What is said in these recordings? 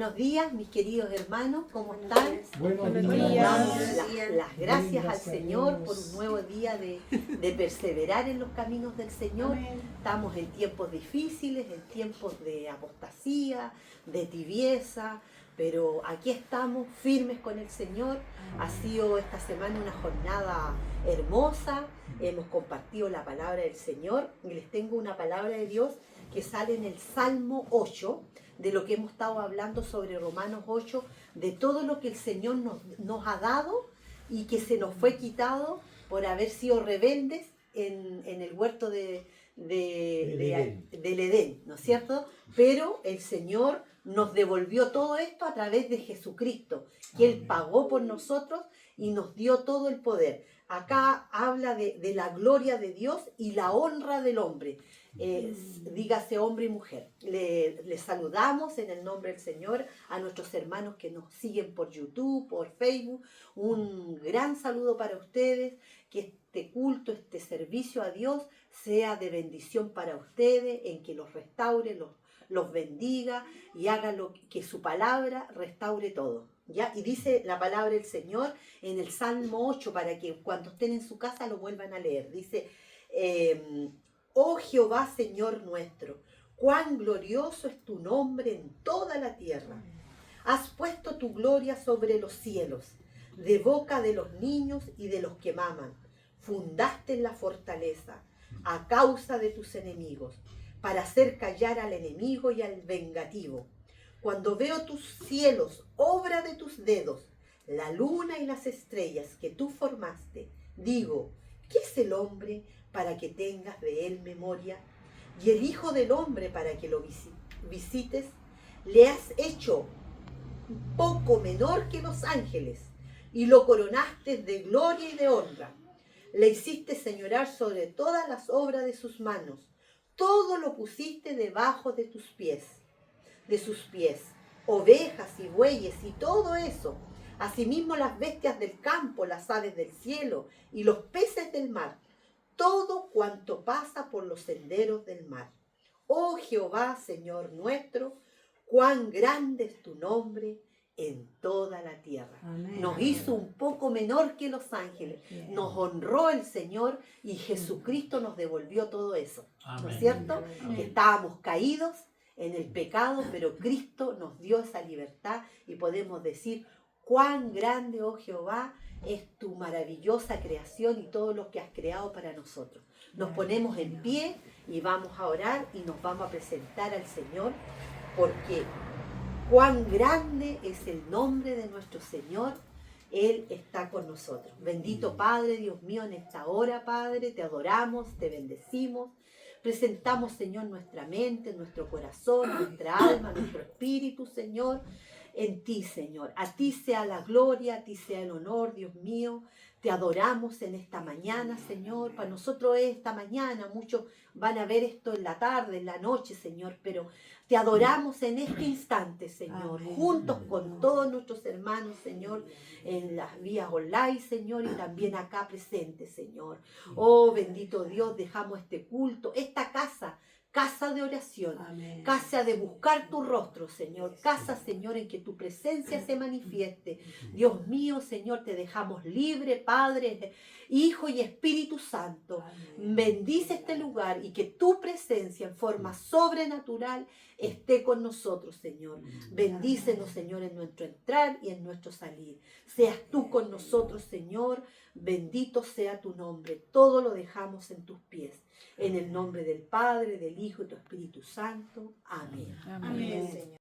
Buenos días, mis queridos hermanos, ¿cómo están? Buenos Damos días. las gracias al Gracias a Señor Dios. por un nuevo día de perseverar en los caminos del Señor. Amén. Estamos en tiempos difíciles, en tiempos de apostasía, de tibieza, pero aquí estamos firmes con el Señor. Ha sido esta semana una jornada hermosa, hemos compartido la palabra del Señor y les tengo una palabra de Dios que sale en el Salmo 8, de lo que hemos estado hablando sobre Romanos 8, de todo lo que el Señor nos ha dado y que se nos fue quitado por haber sido rebeldes en el huerto del Edén, ¿no es cierto? Pero el Señor nos devolvió todo esto a través de Jesucristo, que Él pagó por nosotros y nos dio todo el poder. Acá habla de la gloria de Dios y la honra del hombre. Dígase hombre y mujer. Les saludamos en el nombre del Señor a nuestros hermanos que nos siguen por YouTube, por Facebook. Un gran saludo para ustedes. Que este culto, este servicio a Dios sea de bendición para ustedes, en que los restaure, los bendiga y haga que su palabra restaure todo. ¿Ya? Y dice la palabra del Señor en el Salmo 8, para que cuando estén en su casa lo vuelvan a leer. Dice, oh Jehová, Señor nuestro, cuán glorioso es tu nombre en toda la tierra. Has puesto tu gloria sobre los cielos, de boca de los niños y de los que maman. Fundaste la fortaleza a causa de tus enemigos, para hacer callar al enemigo y al vengativo. Cuando veo tus cielos, obra de tus dedos, la luna y las estrellas que tú formaste, digo, ¿qué es el hombre para que tengas de él memoria? Y el Hijo del Hombre para que lo visites. Le has hecho un poco menor que los ángeles y lo coronaste de gloria y de honra. Le hiciste señorar sobre todas las obras de sus manos. Todo lo pusiste debajo de sus pies, ovejas y bueyes y todo eso. Asimismo las bestias del campo, las aves del cielo y los peces del mar. Todo cuanto pasa por los senderos del mar. Oh Jehová, Señor nuestro, cuán grande es tu nombre en toda la tierra. Amén. Nos hizo un poco menor que los ángeles, nos honró el Señor y Jesucristo nos devolvió todo eso, ¿no es cierto? Amén. Que estábamos caídos en el pecado, pero Cristo nos dio esa libertad y podemos decir, cuán grande, oh Jehová, es tu maravillosa creación y todo lo que has creado para nosotros. Nos ponemos en pie y vamos a orar y nos vamos a presentar al Señor, porque cuán grande es el nombre de nuestro Señor. Él está con nosotros. Bendito Padre, Dios mío, en esta hora, Padre, te adoramos, te bendecimos. Presentamos, Señor, nuestra mente, nuestro corazón, nuestra alma, nuestro espíritu, Señor, en ti, Señor. A ti sea la gloria, a ti sea el honor, Dios mío. Te adoramos en esta mañana, Señor. Para nosotros es esta mañana. Muchos van a ver esto en la tarde, en la noche, Señor. Pero te adoramos en este instante, Señor. Amén. Juntos con todos nuestros hermanos, Señor, en las vías online, Señor, y también acá presentes, Señor. Oh, bendito Dios, dejamos este culto, esta casa de oración, Amén. casa de buscar tu rostro, Señor, casa, Señor, en que tu presencia se manifieste. Dios mío, Señor, te dejamos libre, Padre, Hijo y Espíritu Santo. Amén. Bendice este lugar y que tu presencia en forma sobrenatural esté con nosotros, Señor. Bendícenos, Señor, en nuestro entrar y en nuestro salir. Seas tú con nosotros, Señor. Bendito sea tu nombre. Todo lo dejamos en tus pies. En el nombre del Padre, del Hijo y del Espíritu Santo. Amén. Amén. Señor.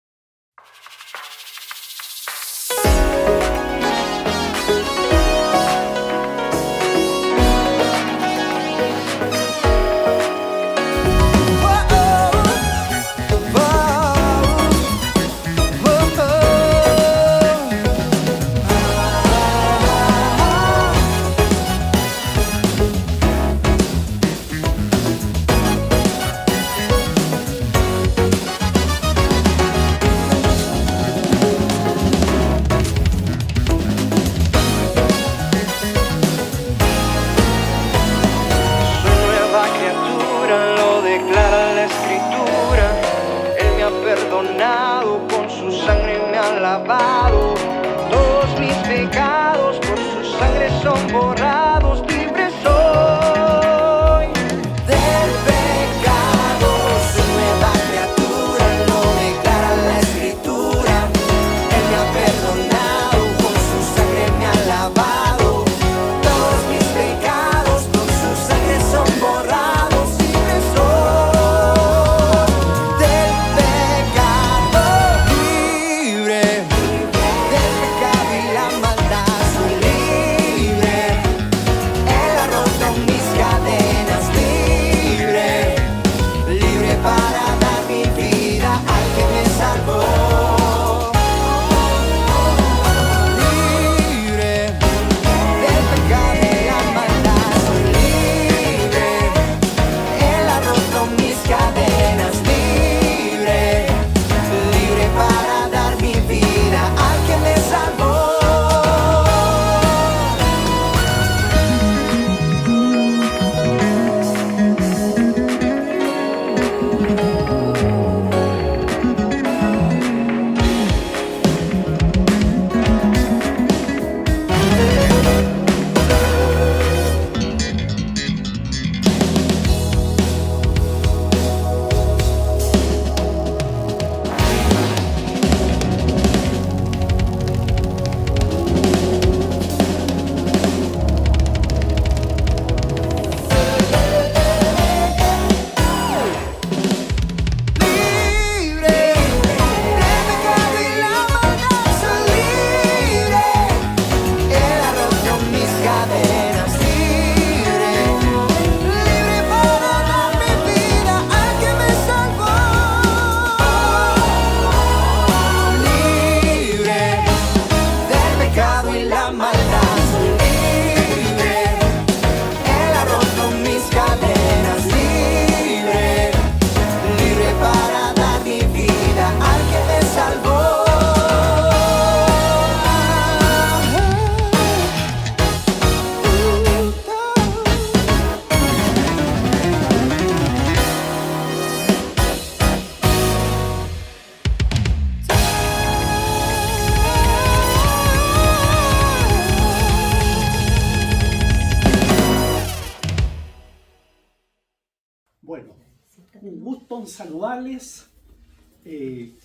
un gusto en saludarles.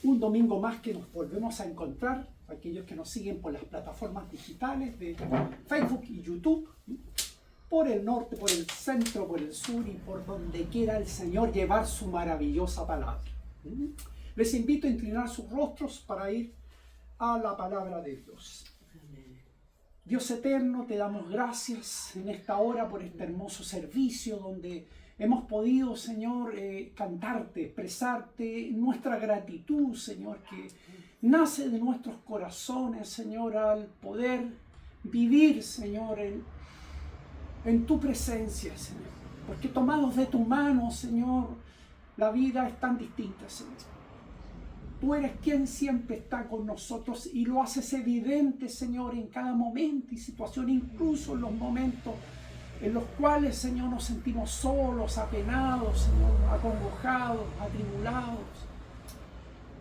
Un domingo más que nos volvemos a encontrar, aquellos que nos siguen por las plataformas digitales de Facebook y YouTube, por el norte, por el centro, por el sur y por donde quiera el Señor llevar su maravillosa palabra. Les invito a inclinar sus rostros para ir a la palabra de Dios. Dios eterno, te damos gracias en esta hora por este hermoso servicio donde hemos podido, Señor, cantarte, expresarte nuestra gratitud, Señor, que nace de nuestros corazones, Señor, al poder vivir, Señor, en tu presencia, Señor. Porque tomados de tu mano, Señor, la vida es tan distinta, Señor. Tú eres quien siempre está con nosotros y lo haces evidente, Señor, en cada momento y situación, incluso en los momentos en los cuales, Señor, nos sentimos solos, apenados, Señor, acongojados, atribulados.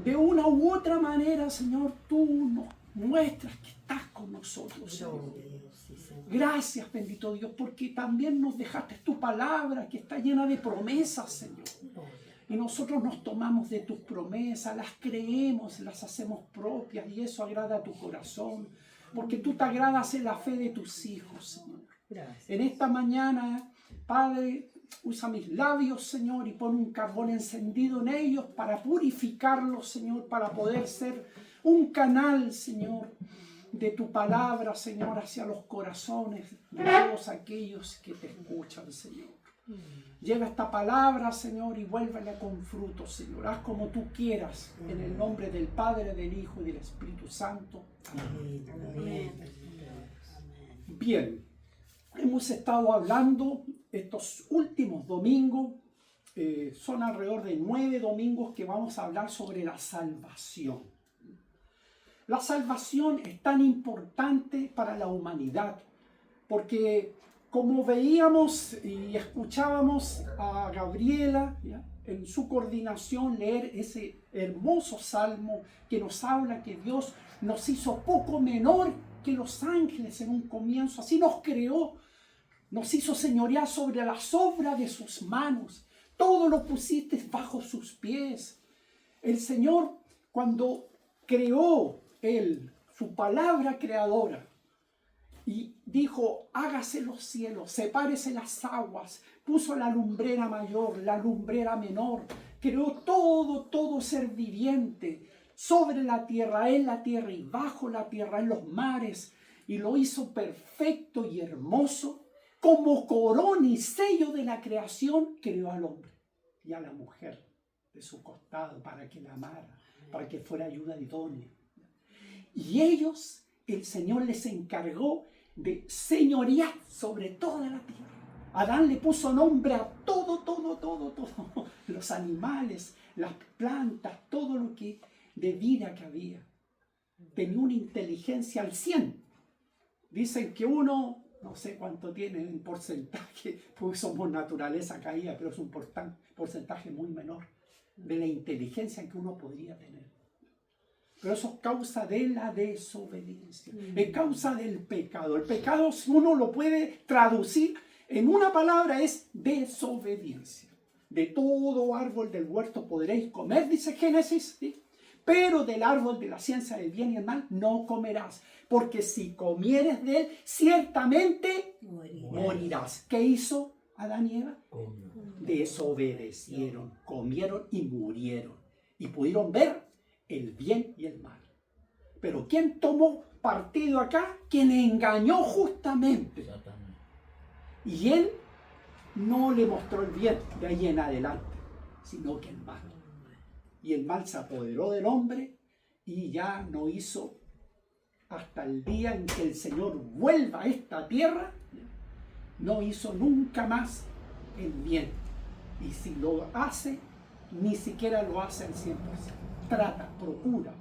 De una u otra manera, Señor, tú nos muestras que estás con nosotros, Señor. Gracias, bendito Dios, porque también nos dejaste tu palabra que está llena de promesas, Señor. Y nosotros nos tomamos de tus promesas, las creemos, las hacemos propias y eso agrada a tu corazón. Porque tú te agradas en la fe de tus hijos, Señor. Gracias. En esta mañana, Padre, usa mis labios, Señor, y pon un carbón encendido en ellos para purificarlos, Señor, para poder ser un canal, Señor, de tu palabra, Señor, hacia los corazones de todos aquellos que te escuchan, Señor. Lleva esta palabra, Señor, y vuélvela con frutos, Señor. Haz como tú quieras, en el nombre del Padre, del Hijo y del Espíritu Santo. Amén. Amén. Bien, hemos estado hablando estos últimos domingos, son alrededor de 9 domingos que vamos a hablar sobre la salvación. La salvación es tan importante para la humanidad, porque como veíamos y escuchábamos a Gabriela, ¿ya?, en su coordinación leer ese hermoso salmo que nos habla que Dios nos hizo poco menor que los ángeles en un comienzo, así nos creó, nos hizo señorear sobre las obras de sus manos, todo lo pusiste bajo sus pies. El Señor, cuando creó Él, su palabra creadora, y dijo, hágase los cielos, sepárese las aguas, puso la lumbrera mayor, la lumbrera menor, creó todo ser viviente, sobre la tierra, en la tierra y bajo la tierra, en los mares, y lo hizo perfecto y hermoso. Como corona y sello de la creación, creó al hombre y a la mujer de su costado para que la amara, para que fuera ayuda idónea. Y ellos, el Señor les encargó de señorear sobre toda la tierra. Adán le puso nombre a todo, los animales, las plantas, todo lo que de vida que había. Tenía una inteligencia al 100. Dicen que uno, no sé cuánto tiene en porcentaje, porque somos naturaleza caída, pero es un porcentaje muy menor de la inteligencia que uno podría tener. Pero eso es causa de la desobediencia, es causa del pecado. El pecado, si uno lo puede traducir en una palabra, es desobediencia. De todo árbol del huerto podréis comer, dice Génesis, ¿sí?, pero del árbol de la ciencia del bien y el mal no comerás, porque si comieres de él, ciertamente morirás. ¿Qué hizo Adán y Eva? Desobedecieron, comieron y murieron. Y pudieron ver el bien y el mal. Pero ¿quién tomó partido acá? Quien engañó justamente. Y él no le mostró el bien de ahí en adelante, sino que el mal. Y el mal se apoderó del hombre y ya no hizo hasta el día en que el Señor vuelva a esta tierra, no hizo nunca más el bien. Y si lo hace, ni siquiera lo hace al 100%. Trata, procura.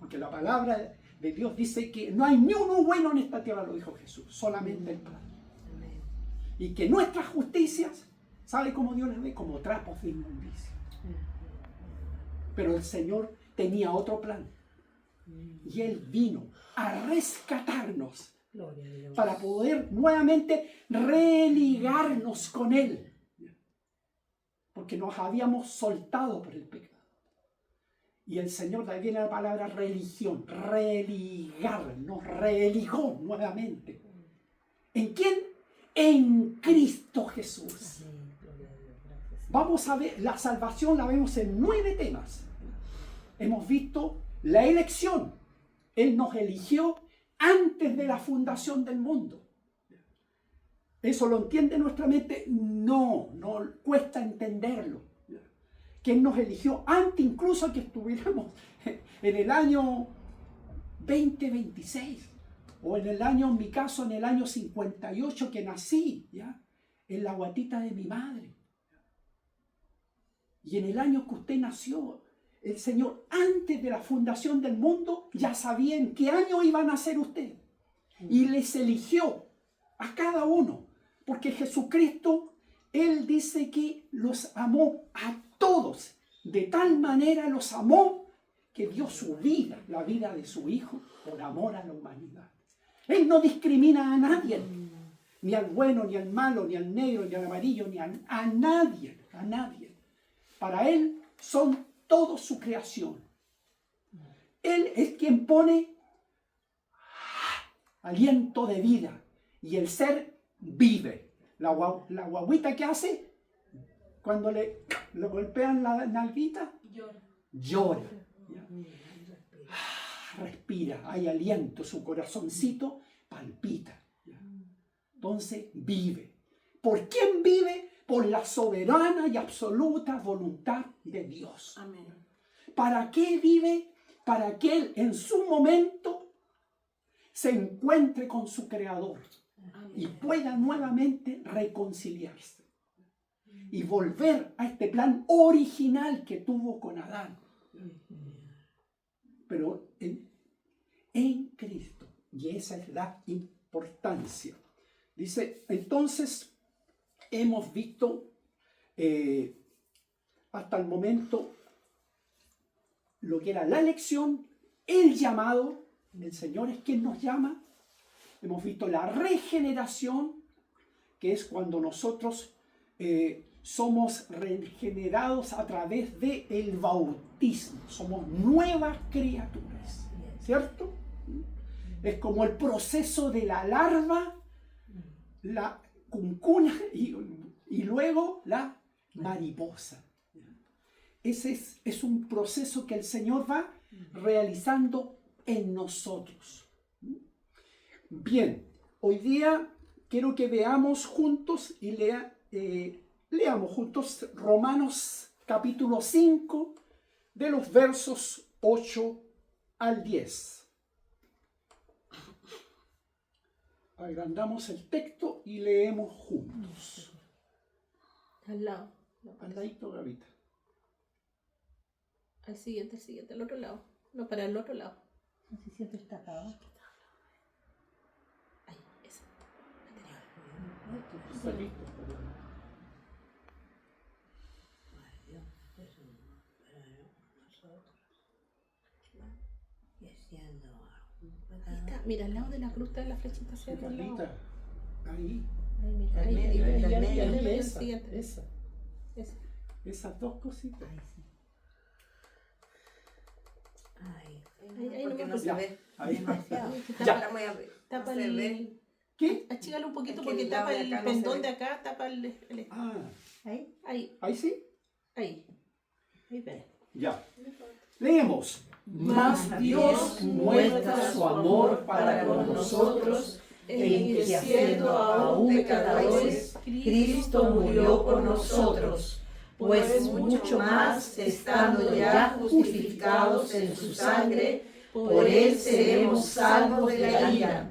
Porque la palabra de Dios dice que no hay ni uno bueno en esta tierra, lo dijo Jesús, solamente el Padre. Y que nuestras justicias, ¿sabe cómo Dios les ve? Como trapos de inmundicia. Pero el Señor tenía otro plan. Y Él vino a rescatarnos para poder nuevamente religarnos con Él. porque nos habíamos soltado por el pecado. Y el Señor, de ahí viene la palabra religión, religar, nos religó nuevamente. ¿En quién? En Cristo Jesús. Vamos a ver, la salvación la vemos en 9 temas. Hemos visto la elección. Él nos eligió antes de la fundación del mundo. ¿Eso lo entiende nuestra mente? No cuesta entenderlo. Que Él nos eligió antes incluso que estuviéramos en el año 2026. O en el año, en mi caso, en el año 58 que nací, ¿ya? En la guatita de mi madre. Y en el año que usted nació, el Señor, antes de la fundación del mundo, ya sabía en qué año iba a nacer usted. Y les eligió a cada uno. Porque Jesucristo, Él dice que los amó a todos. De tal manera los amó que dio su vida, la vida de su Hijo, por amor a la humanidad. Él no discrimina a nadie. Ni al bueno, ni al malo, ni al negro, ni al amarillo, ni a nadie. A nadie. Para Él son todos su creación. Él es quien pone aliento de vida y el ser vive. La guaguita que hace cuando le golpean la nalguita, llora. Respira, hay aliento, su corazoncito palpita. Entonces vive. ¿Por quién vive? Por la soberana y absoluta voluntad de Dios. Amén. ¿Para qué vive? Para que Él en su momento se encuentre con su Creador. Amén. Y pueda nuevamente reconciliarse. Y volver a este plan original que tuvo con Adán. Pero en Cristo. Y esa es la importancia. Dice, entonces, hemos visto hasta el momento lo que era la elección, el llamado, el Señor es quien nos llama. Hemos visto la regeneración, que es cuando nosotros somos regenerados a través del bautismo. Somos nuevas criaturas, ¿cierto? Es como el proceso de la larva, la cuncuna y luego la mariposa. Ese es un proceso que el Señor va realizando en nosotros. Bien, hoy día quiero que veamos juntos y leamos juntos Romanos capítulo 5 de los versos 8 al 10. Agrandamos el texto y leemos juntos. Al lado. Al ladito, Gavita. Al siguiente, al otro lado. No, para el otro lado. No sé si siempre está acá. Ahí, esa. Está listo. Ahí está. Mira, al lado de la cruz está la flechita hacia el lado. Gavita, ahí. Ahí, mira. Al Ahí, medio, ahí, al ahí, medio. ahí, ahí, Esa, siguiente. esa. Esa. Esas dos cositas. Ahí sí. Ahí, Porque nomás, no se Ya, ve ahí. demasiado. Ya. Ahora voy a ver. Tapa No se ve. el... ¿Qué? Achígale un poquito Es que porque el lado tapa de el acá no se pendón ve. de acá, tapa el... Ah, Ahí. Ahí, ahí sí. ahí. Ahí, ven. Ya. Leemos. Mas Dios muestra su amor para con nosotros en que siendo aún pecadores, Cristo murió por nosotros, pues mucho más, estando ya justificados en su sangre, por Él seremos salvos de la ira.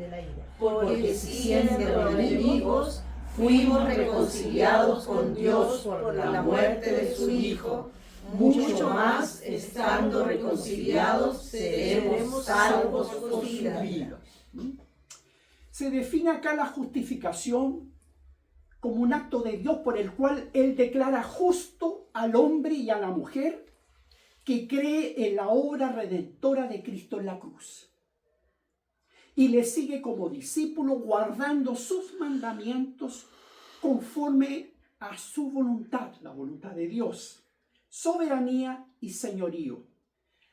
Porque siendo enemigos, fuimos reconciliados con Dios por la muerte de su Hijo. Mucho más, estando reconciliados, seremos salvos por su vida. Se define acá la justificación como un acto de Dios por el cual Él declara justo al hombre y a la mujer que cree en la obra redentora de Cristo en la cruz. Y le sigue como discípulo guardando sus mandamientos conforme a su voluntad, la voluntad de Dios, soberanía y señorío.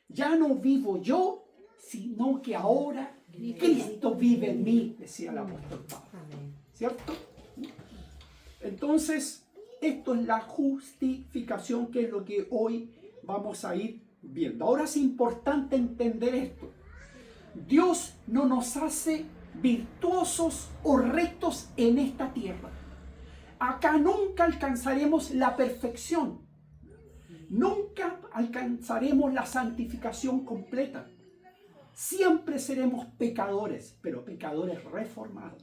Ya no vivo yo, sino que ahora Cristo vive en mí, decía el apóstol Pablo. ¿Cierto? Entonces, esto es la justificación, que es lo que hoy vamos a ir viendo. Ahora es importante entender esto. Dios no nos hace virtuosos o rectos en esta tierra. Acá nunca alcanzaremos la perfección. Nunca alcanzaremos la santificación completa. Siempre seremos pecadores, pero pecadores reformados.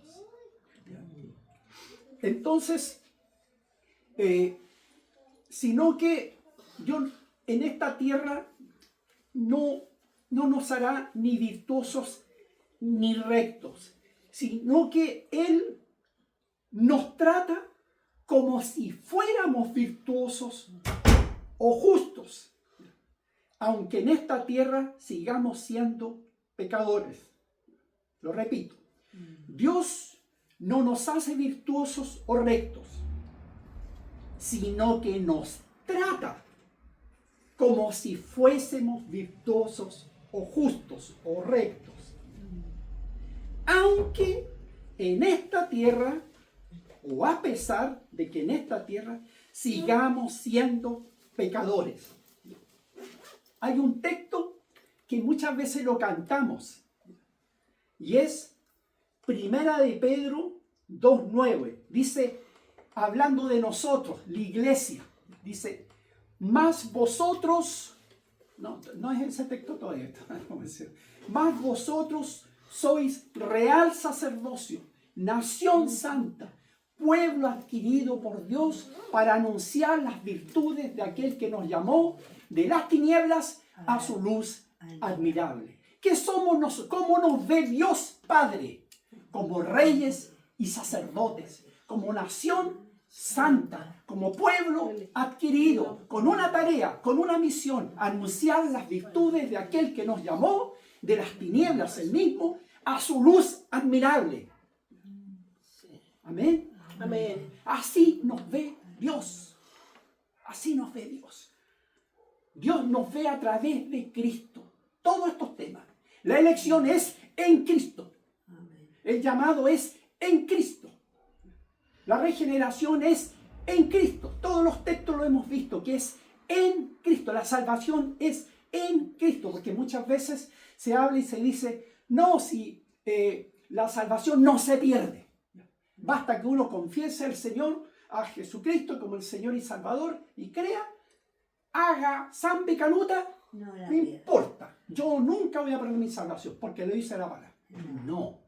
Entonces, sino que Dios en esta tierra no nos hará ni virtuosos ni rectos, sino que Él nos trata como si fuéramos virtuosos o justos, aunque en esta tierra sigamos siendo pecadores. Lo repito, Dios no nos hace virtuosos o rectos, sino que nos trata como si fuésemos virtuosos o justos o rectos. Aunque en esta tierra, o a pesar de que en esta tierra sigamos siendo pecadores. Hay un texto que muchas veces lo cantamos, y es Primera de Pedro 2:9. Dice, hablando de nosotros, la iglesia, dice, más vosotros, no es ese texto todavía, más vosotros sois real sacerdocio, nación santa, pueblo adquirido por Dios para anunciar las virtudes de aquel que nos llamó de las tinieblas a su luz admirable. ¿Qué somos nosotros? ¿Cómo nos ve Dios Padre? Como reyes y sacerdotes, como nación santa, como pueblo adquirido, con una tarea, con una misión, anunciar las virtudes de aquel que nos llamó de las tinieblas, el mismo, a su luz admirable. Amén. Amén. Así nos ve Dios. Así nos ve Dios. Dios nos ve a través de Cristo. Todos estos temas. La elección es en Cristo. El llamado es en Cristo. La regeneración es en Cristo. Todos los textos lo hemos visto, que es en Cristo. La salvación es en Cristo. Porque muchas veces se habla y se dice, no, si la salvación no se pierde. Basta que uno confiese al Señor, a Jesucristo como el Señor y Salvador, y crea, haga zampa y canuta, no importa. Yo nunca voy a perder mi salvación, porque lo dice la palabra. No.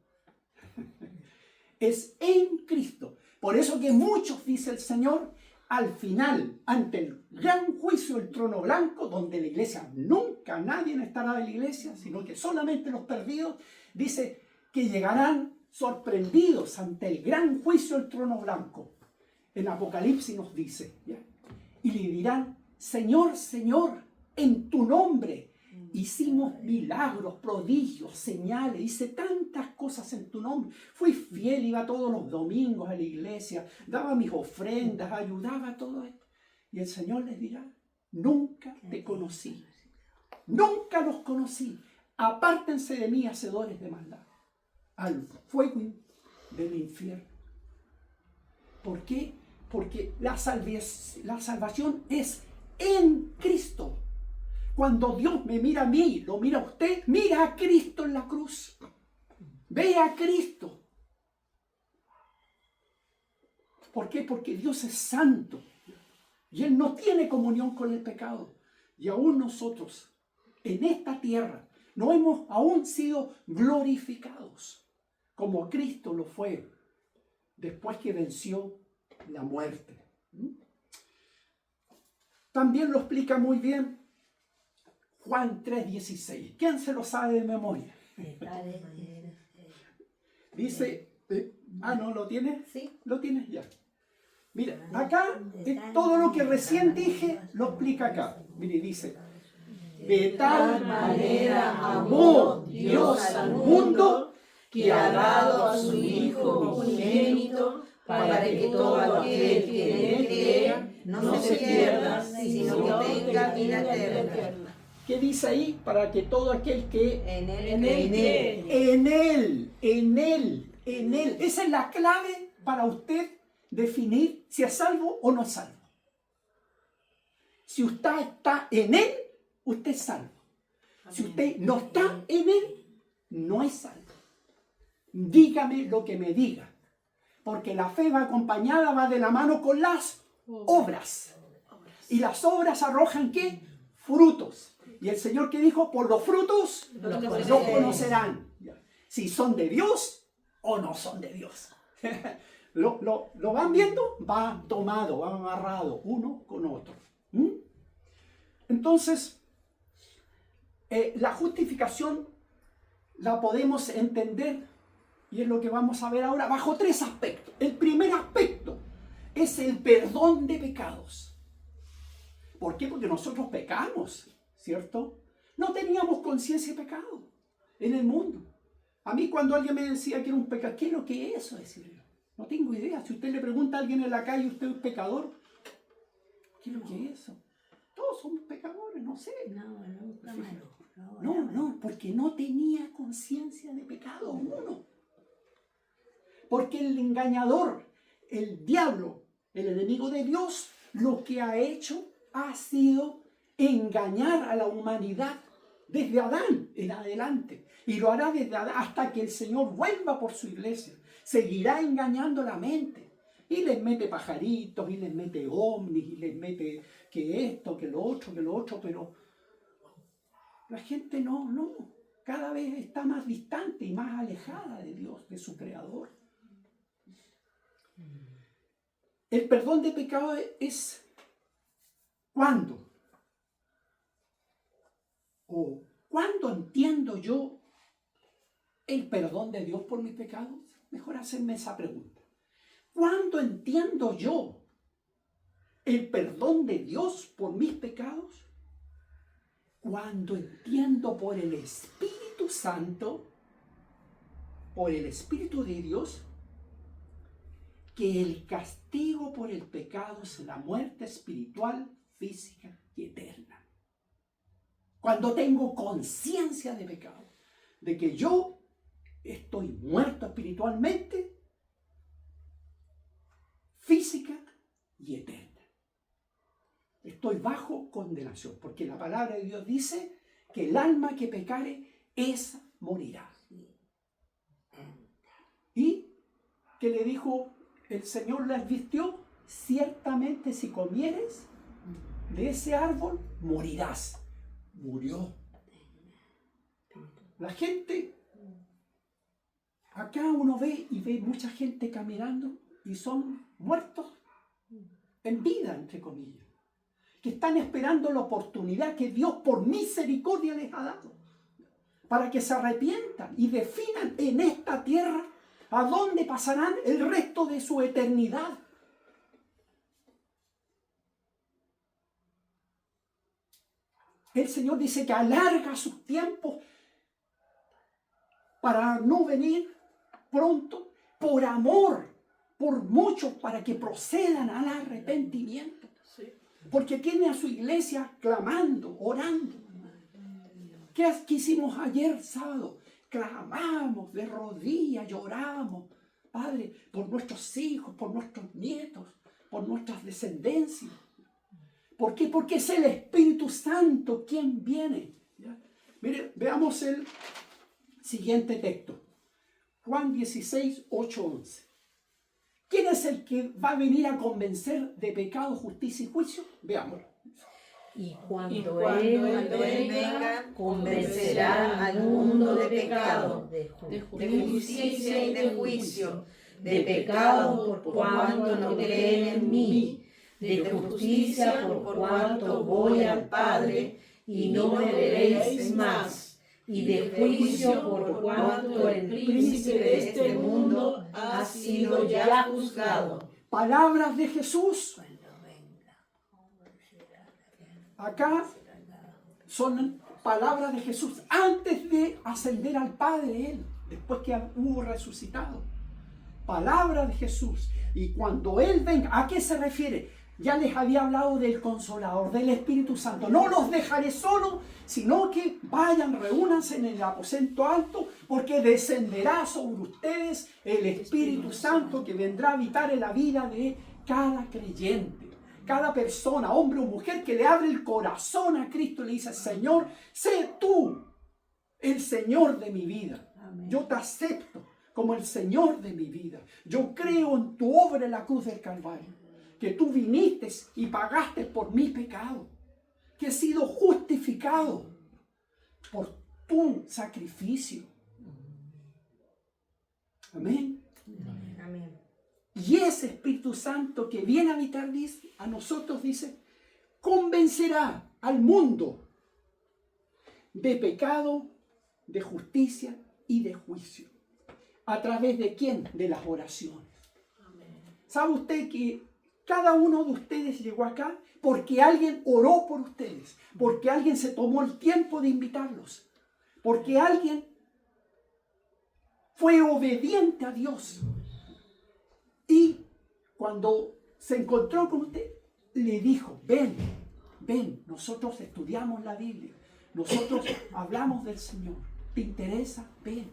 Es en Cristo. Por eso que muchos, dice el Señor, al final, ante el gran juicio del trono blanco, donde la iglesia, nunca nadie estará de la iglesia, sino que solamente los perdidos, dice que llegarán sorprendidos ante el gran juicio del trono blanco. En Apocalipsis nos dice, ¿ya? Y le dirán, Señor, Señor, en tu nombre hicimos milagros, prodigios, señales, hice tantas cosas en tu nombre. Fui fiel, iba todos los domingos a la iglesia, daba mis ofrendas, ayudaba a todo esto. Y el Señor les dirá, nunca te conocí, nunca los conocí. Apártense de mí, hacedores de maldad, al fuego del infierno. ¿Por qué? Porque la salvación es en Cristo. Cuando Dios me mira a mí, lo mira a usted, mira a Cristo en la cruz. Ve a Cristo. ¿Por qué? Porque Dios es santo. Y Él no tiene comunión con el pecado. Y aún nosotros, en esta tierra, no hemos aún sido glorificados, como Cristo lo fue, después que venció la muerte. También lo explica muy bien Juan 3:16. ¿Quién se lo sabe de memoria? Dice, ¿no lo tienes? Sí. Lo tienes ya. Mira, acá todo lo que recién dije lo explica acá. Mire, dice, de tal manera amó Dios al mundo que ha dado a su Hijo unigénito para que todo aquel que en él crea no se pierda, sino que tenga vida eterna. ¿Qué dice ahí? Para que todo aquel que En él en él. Esa es la clave para usted definir si es salvo o no es salvo. Si usted está en él, usted es salvo. Si usted no está en él, no es salvo. Dígame lo que me diga. Porque la fe va acompañada, va de la mano con las obras. Y las obras arrojan ¿qué? Frutos. Y el Señor que dijo, por los frutos los conocerán. Si son de Dios o no son de Dios. ¿Lo van viendo? Va tomado, va amarrado uno con otro. Entonces, la justificación la podemos entender, y es lo que vamos a ver ahora, bajo 3 aspectos. El primer aspecto es el perdón de pecados. ¿Por qué? Porque nosotros pecamos, ¿cierto? No teníamos conciencia de pecado en el mundo. A mí cuando alguien me decía que era un pecado, ¿qué es lo que es eso? Decía yo, no tengo idea. Si usted le pregunta a alguien en la calle, ¿usted es pecador? ¿Qué es lo que es eso? Todos somos pecadores, no sé. No, porque no tenía conciencia de pecado uno. Porque el engañador, el diablo, el enemigo de Dios, lo que ha hecho ha sido engañar a la humanidad desde Adán en adelante. Y lo hará desde Adán hasta que el Señor vuelva por su iglesia. Seguirá engañando la mente. Y les mete pajaritos, y les mete ovnis, y les mete que esto, que lo otro, pero la gente no. Cada vez está más distante y más alejada de Dios, de su Creador. El perdón de pecado es ¿cuándo? ¿O cuándo entiendo yo el perdón de Dios por mis pecados? Mejor hacerme esa pregunta. ¿Cuándo entiendo yo el perdón de Dios por mis pecados? Cuando entiendo por el Espíritu Santo, por el Espíritu de Dios, que el castigo por el pecado es la muerte espiritual, física y eterna. Cuando tengo conciencia de pecado, de que yo estoy muerto espiritualmente, física y eterna. Estoy bajo condenación, porque la palabra de Dios dice que el alma que pecare, esa morirá. Y que le dijo, el Señor le advirtió, ciertamente si comieres de ese árbol, morirás. Murió. La gente, acá uno ve y ve mucha gente caminando y son muertos en vida, entre comillas, que están esperando la oportunidad que Dios por misericordia les ha dado para que se arrepientan y definan en esta tierra a dónde pasarán el resto de su eternidad. El Señor dice que alarga sus tiempos para no venir pronto, por amor, por muchos, para que procedan al arrepentimiento. Porque tiene a su iglesia clamando, orando. ¿Qué hicimos ayer sábado? Clamamos de rodillas, lloramos, Padre, por nuestros hijos, por nuestros nietos, por nuestras descendencias. ¿Por qué? Porque es el Espíritu Santo quien viene. ¿Ya? Mire, veamos el siguiente texto. Juan 16, 8, 11. ¿Quién es el que va a venir a convencer de pecado, justicia y juicio? Veámoslo. Y cuando Él venga, convencerá al mundo de pecado, de justicia y de juicio, de pecado por cuanto no creen en mí, de justicia por cuanto voy al Padre y no me veréis más, y de juicio por cuanto el príncipe de este mundo ha sido ya juzgado. Palabras de Jesús. Acá son palabras de Jesús antes de ascender al Padre, Él, después que hubo resucitado. palabra de Jesús. Y cuando Él venga, ¿a qué se refiere? Ya les había hablado del Consolador, del Espíritu Santo. No los dejaré solos, sino que vayan, reúnanse en el aposento alto, porque descenderá sobre ustedes el Espíritu Santo que vendrá a habitar en la vida de cada creyente. Cada persona, hombre o mujer, que le abre el corazón a Cristo y le dice: Señor, sé tú el Señor de mi vida. Amén. Yo te acepto como el Señor de mi vida. Yo creo en tu obra en la cruz del Calvario, que tú viniste y pagaste por mi pecado, que he sido justificado por tu sacrificio. Amén. Amén. Y ese Espíritu Santo que viene a habitar a nosotros, dice, convencerá al mundo de pecado, de justicia y de juicio. ¿A través de quién? De las oraciones. ¿Sabe usted que cada uno de ustedes llegó acá porque alguien oró por ustedes? Porque alguien se tomó el tiempo de invitarlos. Porque alguien fue obediente a Dios. Y cuando se encontró con usted, le dijo: ven, ven, nosotros estudiamos la Biblia. Nosotros hablamos del Señor. ¿Te interesa? Ven.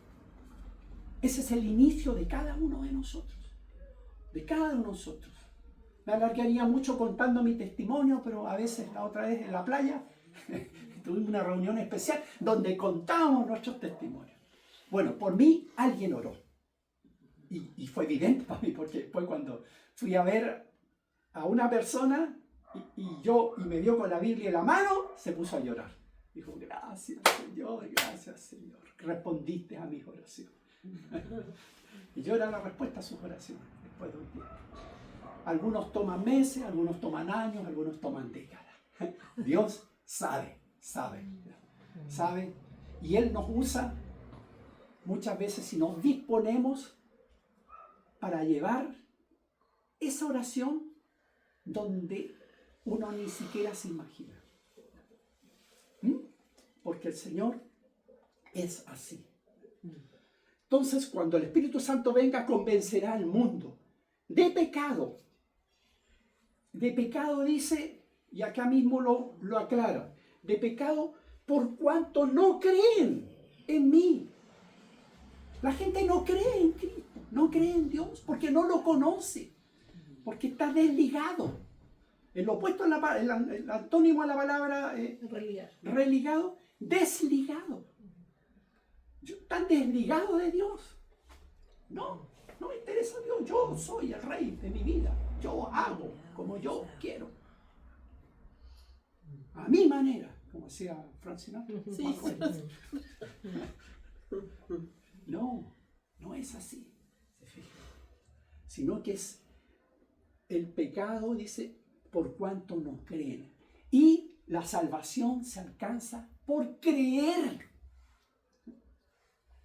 Ese es el inicio de cada uno de nosotros. De cada uno de nosotros. Me alargaría mucho contando mi testimonio, pero a veces, la otra vez en la playa, tuvimos una reunión especial donde contábamos nuestros testimonios. Bueno, por mí alguien oró. Y fue evidente para mí, porque fue cuando fui a ver a una persona y me vio con la Biblia en la mano, se puso a llorar. Dijo: gracias Señor, respondiste a mis oraciones. Y yo era la respuesta a sus oraciones después de un tiempo. Algunos toman meses, algunos toman años, algunos toman décadas. Dios sabe. Y Él nos usa muchas veces si nos disponemos para llevar esa oración donde uno ni siquiera se imagina. Porque el Señor es así. Entonces, cuando el Espíritu Santo venga, convencerá al mundo de pecado. De pecado dice, y acá mismo lo aclara, de pecado por cuanto no creen en mí. La gente no cree en Cristo, no cree en Dios, porque no lo conoce, porque está desligado. El opuesto, el antónimo a la palabra religado, desligado. ¿Están desligados de Dios? No me interesa Dios. Yo soy el rey de mi vida. Yo hago como yo quiero. A mi manera, como decía Frank Sinatra. Sí. No es así. ¿Se fijan? Sino que es el pecado, dice, por cuanto no creen. Y la salvación se alcanza por creer.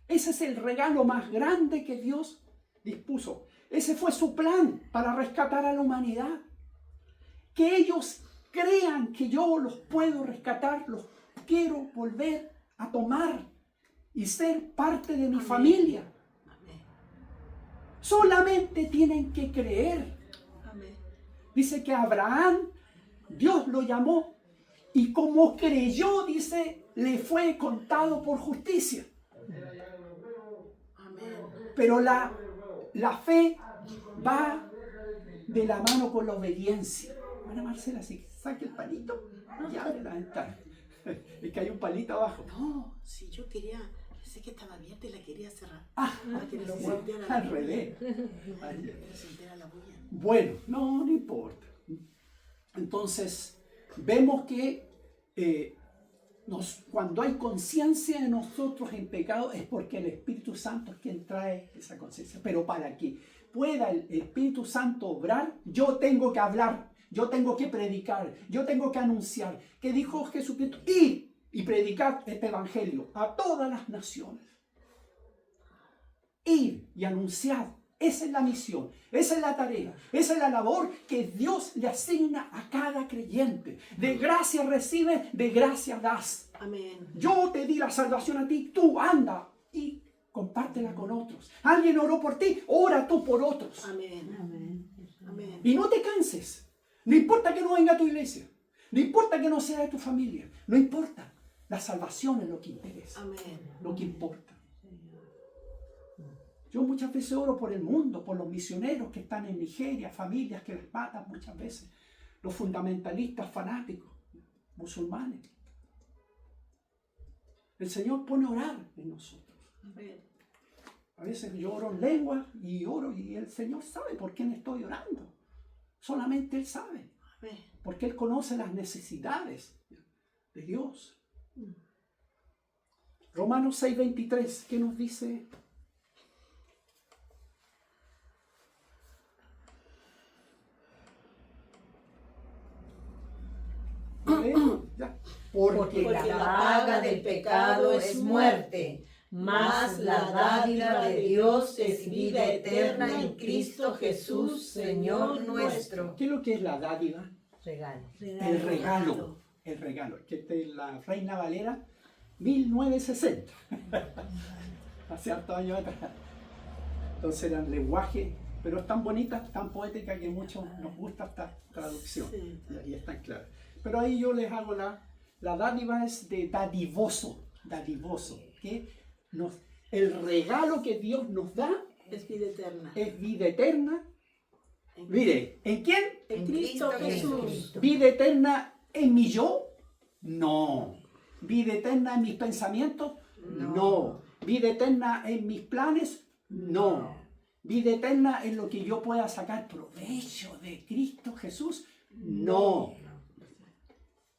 Ese es el regalo más grande que Dios dispuso. Ese fue su plan para rescatar a la humanidad. Que ellos crean que yo los puedo rescatar, los quiero volver a tomar y ser parte de mi familia. Amén. Solamente tienen que creer. Amén. Dice que Abraham, Dios lo llamó y como creyó, dice, le fue contado por justicia. Pero la fe va de la mano con la obediencia. Bueno, Marcela, si saque el palito y abre la ventana. Es que hay un palito abajo. No, si yo quería, pensé que estaba abierta y la quería cerrar. Para que lo sí, volteara al revés. Se entera la bulla. Bueno, no importa. Entonces, vemos que cuando hay conciencia de nosotros en pecado es porque el Espíritu Santo es quien trae esa conciencia. Pero para que pueda el Espíritu Santo obrar, yo tengo que hablar, yo tengo que predicar, yo tengo que anunciar. ¿Qué dijo Jesucristo? Ir y predicar este evangelio a todas las naciones. Ir y anunciar. Esa es la misión, esa es la tarea, esa es la labor que Dios le asigna a cada creyente. De gracia recibes, de gracia das. Amén. Yo te di la salvación a ti, tú anda y compártela con otros. Alguien oró por ti, ora tú por otros. Amén. Amén. Amén. Y no te canses. No importa que no venga a tu iglesia. No importa que no sea de tu familia. No importa. La salvación es lo que interesa. Amén. Lo que importa. Yo muchas veces oro por el mundo, por los misioneros que están en Nigeria, familias que les matan muchas veces, los fundamentalistas fanáticos, musulmanes. El Señor pone a orar en nosotros. Amén. A veces yo oro en lengua y oro y el Señor sabe por quién estoy orando. Solamente Él sabe, Amén. porque Él conoce las necesidades de Dios. Romanos 6:23, ¿qué nos dice? Ya. Porque la paga del pecado es muerte, mas la dádiva de Dios es vida eterna en Cristo Jesús, Señor nuestro. ¿Qué es lo que es la dádiva? Regalo. El regalo. El regalo. Que esta es la Reina Valera 1960. Hace hartos años atrás. Entonces eran lenguaje, pero es tan bonita, tan poética que muchos nos gusta esta traducción. Sí. Y está claro. Pero ahí yo les hago la dádiva es de dadivoso, que el regalo que Dios nos da Es vida eterna. es vida eterna. Mire, ¿en quién? En Cristo En Jesús. Cristo. ¿Vida eterna en mi yo? No. ¿Vida eterna en mis pensamientos? No. ¿Vida eterna en mis planes? No. ¿Vida eterna en lo que yo pueda sacar provecho de Cristo Jesús? No.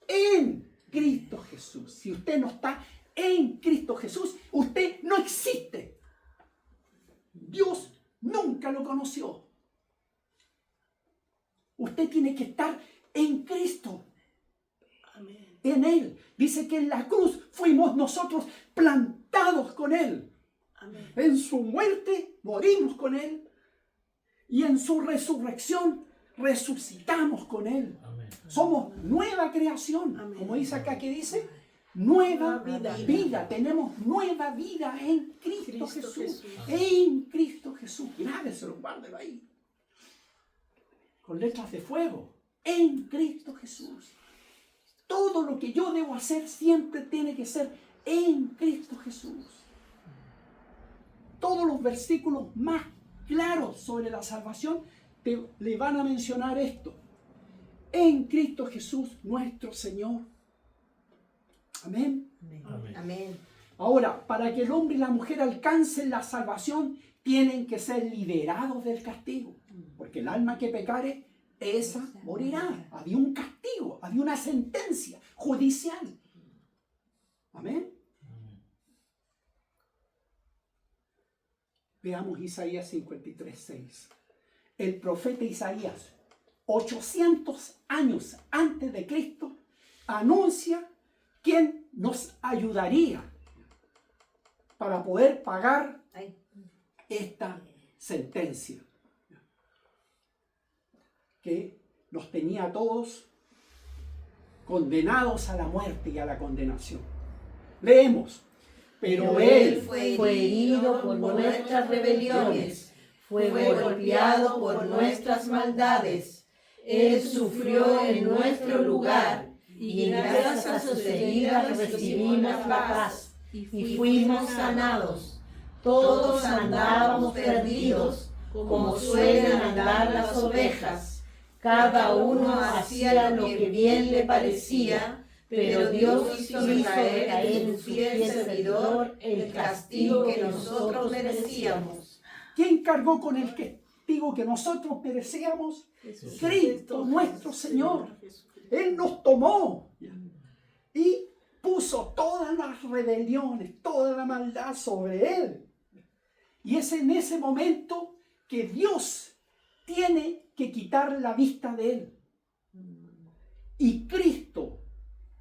En Cristo Jesús. Si usted no está en Cristo Jesús, usted no existe. Dios nunca lo conoció. Usted tiene que estar en Cristo, Amén. en Él. Dice que en la cruz fuimos nosotros plantados con Él. Amén. En su muerte morimos con Él. Y en su resurrección resucitamos con Él. Amén. Somos nueva creación. Amén. Como dice acá, ¿qué dice? Nueva Nueva vida. Tenemos nueva vida en Cristo, Cristo Jesús. Jesús. En Cristo Jesús. Grábeselo, guárdelo ahí. Con letras de fuego. En Cristo Jesús. Todo lo que yo debo hacer siempre tiene que ser en Cristo Jesús. Todos los versículos más claros sobre la salvación le van a mencionar esto. En Cristo Jesús nuestro Señor. Amén. Amén. Amén. Ahora, para que el hombre y la mujer alcancen la salvación, tienen que ser liberados del castigo. Porque el alma que pecare, esa morirá. Había un castigo, había una sentencia judicial. Amén. Veamos Isaías 53:6. El profeta Isaías, 800 años antes de Cristo, anuncia quién nos ayudaría para poder pagar esta sentencia que nos tenía a todos condenados a la muerte y a la condenación. Leemos. Pero Él fue herido por nuestras rebeliones, fue golpeado por nuestras maldades. Él sufrió en nuestro lugar y gracias a sus heridas recibimos la paz y fuimos sanados. Todos andábamos perdidos, como suelen andar las ovejas. Cada uno hacía lo que bien le parecía, pero Dios hizo caer en su fiel servidor el castigo que nosotros merecíamos. ¿quién cargó con el castigo que nosotros merecíamos? Cristo nuestro Señor. Él nos tomó y puso todas las rebeliones, toda la maldad sobre Él. Y es en ese momento que Dios tiene que quitar la vista de Él. Y Cristo,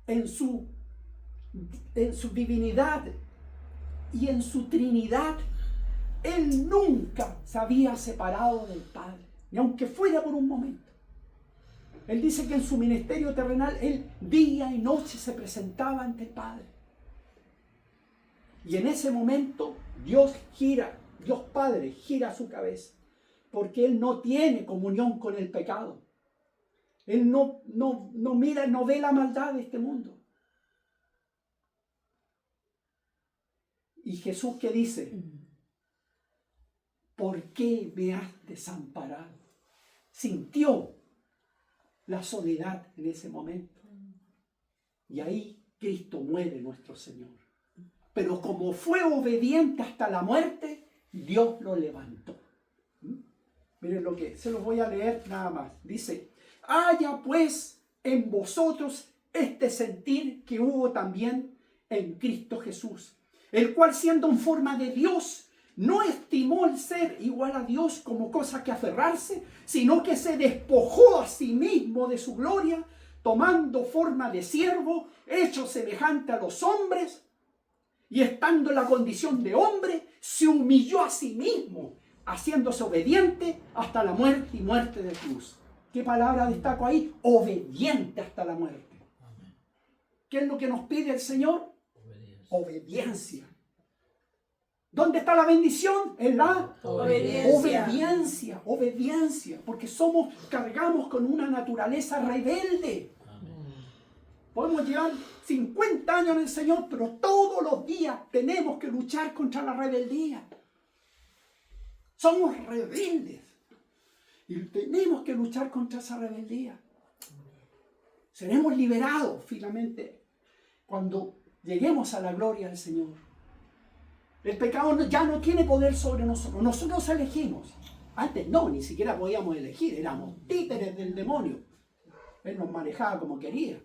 en su divinidad y en su Trinidad, Él nunca se había separado del Padre, ni aunque fuera por un momento. Él dice que en su ministerio terrenal, Él día y noche se presentaba ante el Padre. Y en ese momento, Dios Padre gira su cabeza, porque Él no tiene comunión con el pecado. Él no mira, no ve la maldad de este mundo. Y Jesús, ¿qué dice? ¿Por qué me has desamparado? Sintió la soledad en ese momento. Y ahí Cristo muere, nuestro Señor. Pero como fue obediente hasta la muerte, Dios lo levantó. Miren lo que, se los voy a leer nada más. Dice, haya pues en vosotros este sentir que hubo también en Cristo Jesús, el cual siendo en forma de Dios, no estimó el ser igual a Dios como cosa que aferrarse, sino que se despojó a sí mismo de su gloria, tomando forma de siervo, hecho semejante a los hombres, y estando en la condición de hombre, se humilló a sí mismo, haciéndose obediente hasta la muerte y muerte de cruz. ¿Qué palabra destaco ahí? Obediente hasta la muerte. ¿Qué es lo que nos pide el Señor? Obediencia. ¿Dónde está la bendición? En la obediencia. Obediencia. Porque cargamos con una naturaleza rebelde. Podemos llevar 50 años en el Señor, pero todos los días tenemos que luchar contra la rebeldía. Somos rebeldes. Y tenemos que luchar contra esa rebeldía. Seremos liberados finalmente cuando lleguemos a la gloria del Señor. El pecado ya no tiene poder sobre nosotros. Nosotros elegimos. Antes no, ni siquiera podíamos elegir. Éramos títeres del demonio. Él nos manejaba como quería.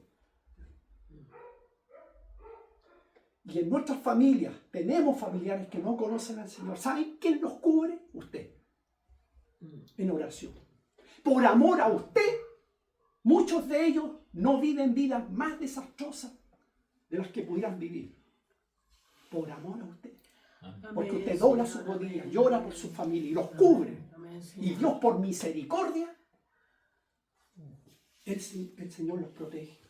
Y en nuestras familias tenemos familiares que no conocen al Señor. ¿Saben quién los cubre? Usted. En oración. Por amor a usted, muchos de ellos no viven vidas más desastrosas de las que pudieran vivir. Por amor a usted. Porque usted dobla su rodilla, llora por su familia y los cubre. Y Dios, por misericordia, el Señor los protege.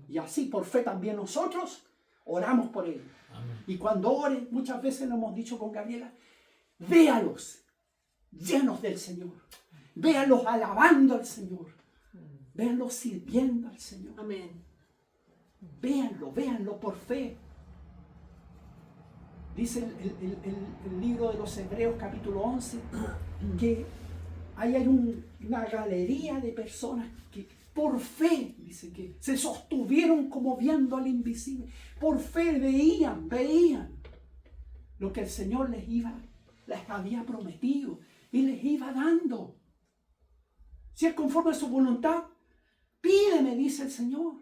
Y así por fe también nosotros oramos por ellos. Y cuando oren, muchas veces lo hemos dicho con Gabriela, véalos llenos del Señor. Véalos alabando al Señor. Véanlos sirviendo al Señor. Véanlo por fe. Dice el libro de los Hebreos capítulo 11 que ahí hay una galería de personas que por fe, dice que se sostuvieron como viendo al invisible. Por fe veían lo que el Señor les había prometido y les iba dando. Si es conforme a su voluntad, pídeme, dice el Señor,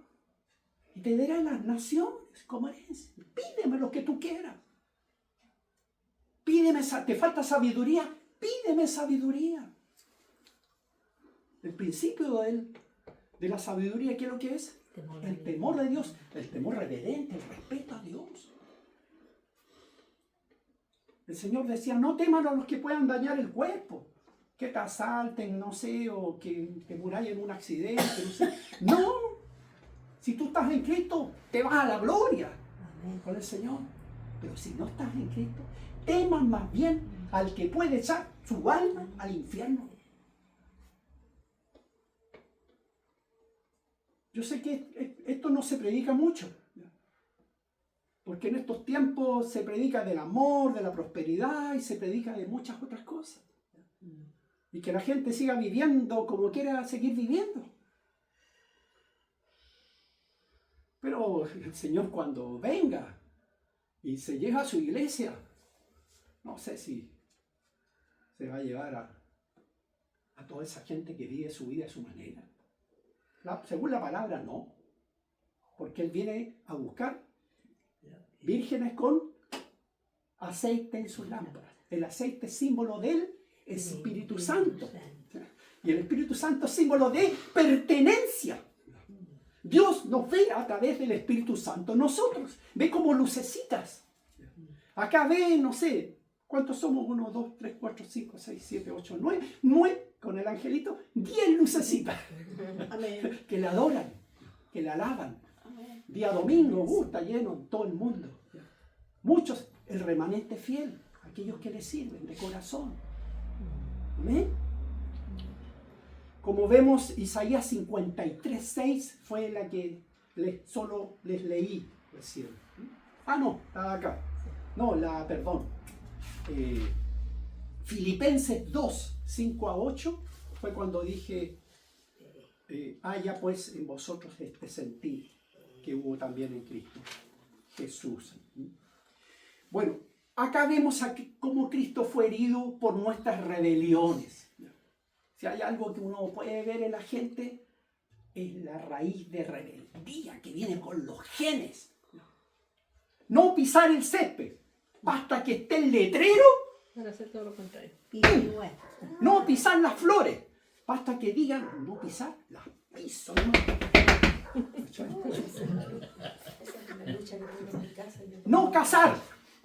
y te daré las naciones como herencia. Pídeme lo que tú quieras. Pídeme, ¿te falta sabiduría? Pídeme sabiduría. El principio de la sabiduría, ¿qué es lo que es? El temor de Dios, el temor reverente, el respeto a Dios. El Señor decía, no teman a los que puedan dañar el cuerpo, que te asalten, no sé, o que te muráis en un accidente, no sé. No, si tú estás en Cristo, te vas a la gloria con el Señor. Pero si no estás en Cristo, teman más bien al que puede echar su alma al infierno. Yo sé que esto no se predica mucho, porque en estos tiempos se predica del amor, de la prosperidad y se predica de muchas otras cosas. Y que la gente siga viviendo como quiera seguir viviendo. Pero el Señor cuando venga y se llega a su iglesia, no sé si se va a llevar a toda esa gente que vive su vida a su manera. Según la palabra, no. Porque Él viene a buscar vírgenes con aceite en sus lámparas. El aceite es símbolo del Espíritu Santo. Y el Espíritu Santo es símbolo de pertenencia. Dios nos ve a través del Espíritu Santo. Nosotros ve como lucecitas. Acá ve, no sé, ¿cuántos somos? 1, 2, 3, 4, 5, 6, 7, 8, 9. 9 con el angelito. 10 lucecitas. Que la adoran, que la alaban. Día domingo, está lleno en todo el mundo. Muchos el remanente fiel, aquellos que le sirven de corazón. ¿Amén? Como vemos, Isaías 53:6 fue la que solo les leí recién. Ah, no, estaba acá. No, perdón. Filipenses 2:5-8 fue cuando dije, haya pues en vosotros este sentir que hubo también en Cristo Jesús. Bueno, acá vemos cómo Cristo fue herido por nuestras rebeliones. Si hay algo que uno puede ver en la gente, es la raíz de rebeldía que viene con los genes. No pisar el césped, basta que esté el letrero. Para hacer todo lo contrario. No pisar las flores, basta que digan no pisar, las piso. No cazar,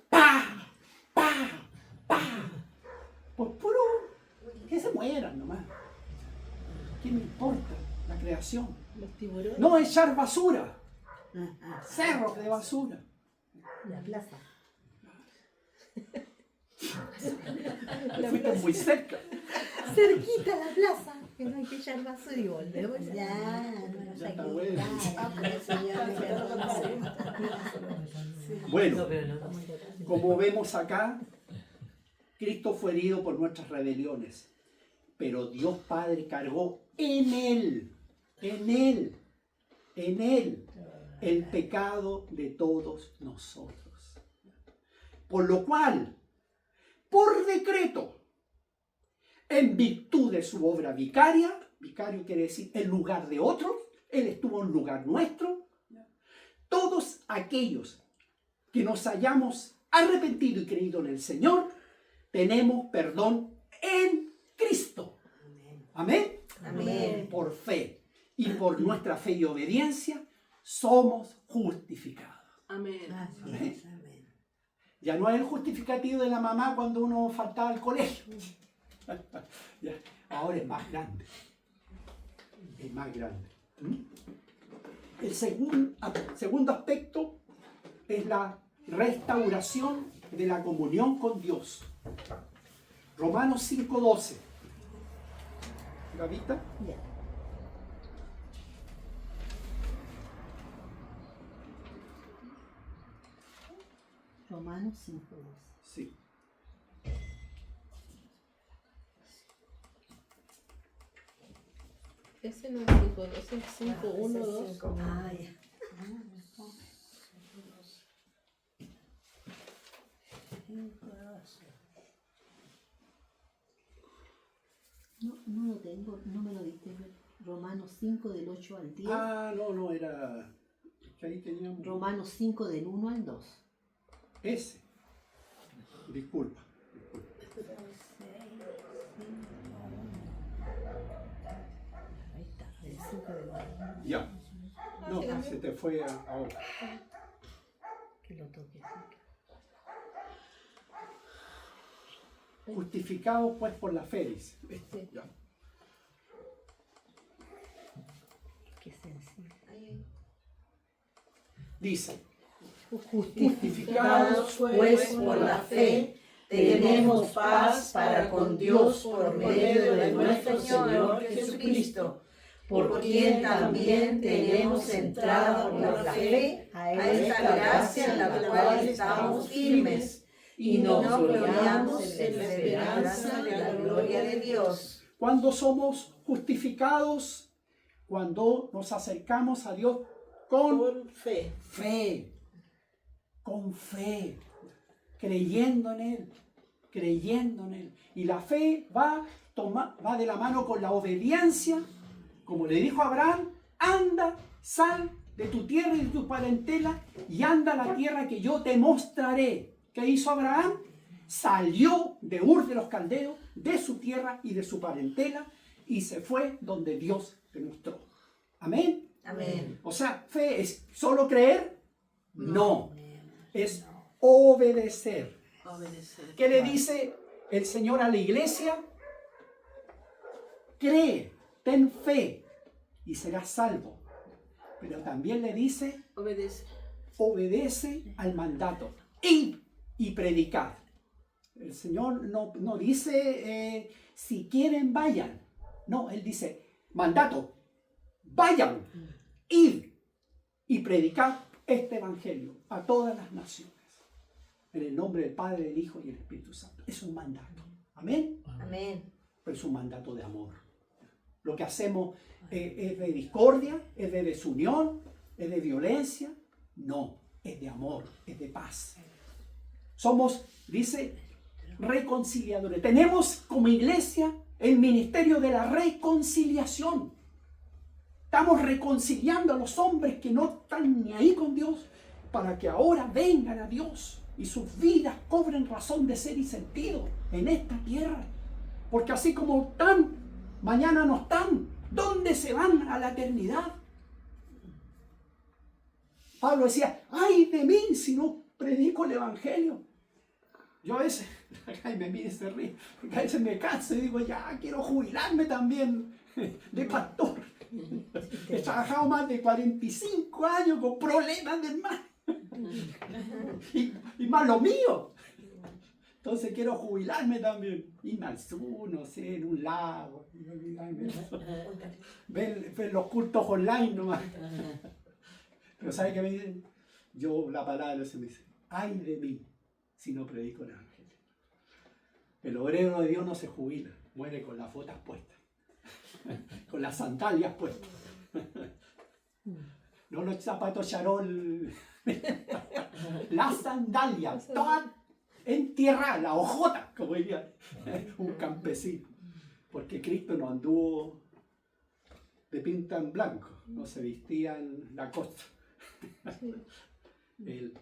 ¡pa! ¡pa! ¡pa! Por puro que se mueran nomás. ¿Qué me importa la creación? Los tiburones. No echar basura, cerros de basura. La plaza. Te fuiste muy cerca. Cerquita la plaza. Que no hay que echar basura y volvemos. Ya, no nos Ya está hay bueno. que Bueno, como vemos acá, Cristo fue herido por nuestras rebeliones, pero Dios Padre cargó en Él el pecado de todos nosotros. Por lo cual, por decreto, en virtud de su obra vicaria, vicario quiere decir en lugar de otros, Él estuvo en lugar nuestro, todos aquellos que nos hayamos arrepentido y creído en el Señor, tenemos perdón en Cristo. Amén. Amén. Por fe. Y por nuestra fe y obediencia somos justificados. Amén. Así Amén. es, amén. Ya no es el justificativo de la mamá cuando uno faltaba al colegio. Ya, ahora es más grande. Es más grande. El segundo aspecto es la restauración de la comunión con Dios. Romanos 5:12. ¿Gavita? Ya. Romanos 5:12. Sí. Ese no es 5, ese es 5, 1, 2. Ah, ya. No lo tengo, no me lo diste. Romanos 5 del 8 al 10. Ah, no, era... que ahí teníamos... Romanos 5 del 1 al 2. Ese. Disculpa. Ahí está, el 5 del 1. Ya. No, se te fue ahora. Que lo toque. Justificado pues por la fe, dice. Sí. Ya. Qué sencillo. Dice, Justificados pues por la fe, tenemos paz para con Dios por medio de nuestro Señor Jesucristo, por quien también tenemos entrada por la fe a esta gracia en la cual estamos firmes y nos gloriamos en la esperanza de la gloria de Dios. cuando somos justificados, cuando nos acercamos a Dios con fe. fe, con fe, creyendo en Él, creyendo en Él. Y la fe va de la mano con la obediencia, como le dijo a Abraham, anda, sal de tu tierra y de tu parentela y anda a la tierra que yo te mostraré. ¿Qué hizo Abraham? Salió de Ur de los Caldeos, de su tierra y de su parentela, y se fue donde Dios le mostró. Amén. Amén. O sea, fe es solo creer, no, es obedecer. ¿Qué le dice el Señor a la iglesia? Cree, ten fe y serás salvo. Pero también le dice, Obedece. obedece al mandato. Id y predicar. El Señor no dice si quieren vayan. No, Él dice mandato, vayan, id y predicar este evangelio a todas las naciones. En el nombre del Padre, del Hijo y del Espíritu Santo. Es un mandato. Amén. Amén. Pero es un mandato de amor. Lo que hacemos es de discordia, es de desunión, es de violencia. No, es de amor, es de paz. Somos, dice, reconciliadores. Tenemos como iglesia el ministerio de la reconciliación. Estamos reconciliando a los hombres que no están ni ahí con Dios para que ahora vengan a Dios y sus vidas cobren razón de ser y sentido en esta tierra. Porque así como están, mañana no están. ¿Dónde se van a la eternidad? Pablo decía, ay de mí si no predico el evangelio. Yo a veces, acá me mire se ríe, porque a veces me canso y digo, ya quiero jubilarme también de pastor. He trabajado más de 45 años con problemas del mar. Y más lo mío. Entonces quiero jubilarme también. Irme al sur, no sé, en un lago. Ver los cultos online nomás. Pero ¿sabe qué me dicen? Yo, la palabra se me dice, ay de mí si no predico el evangelio. El obrero de Dios no se jubila, muere con las botas puestas, con las sandalias puestas. No los zapatos charol, las sandalias, todas entierradas, la hojota, como diría un campesino. Porque Cristo no anduvo de pinta en blanco, no se vestía en la costa. Él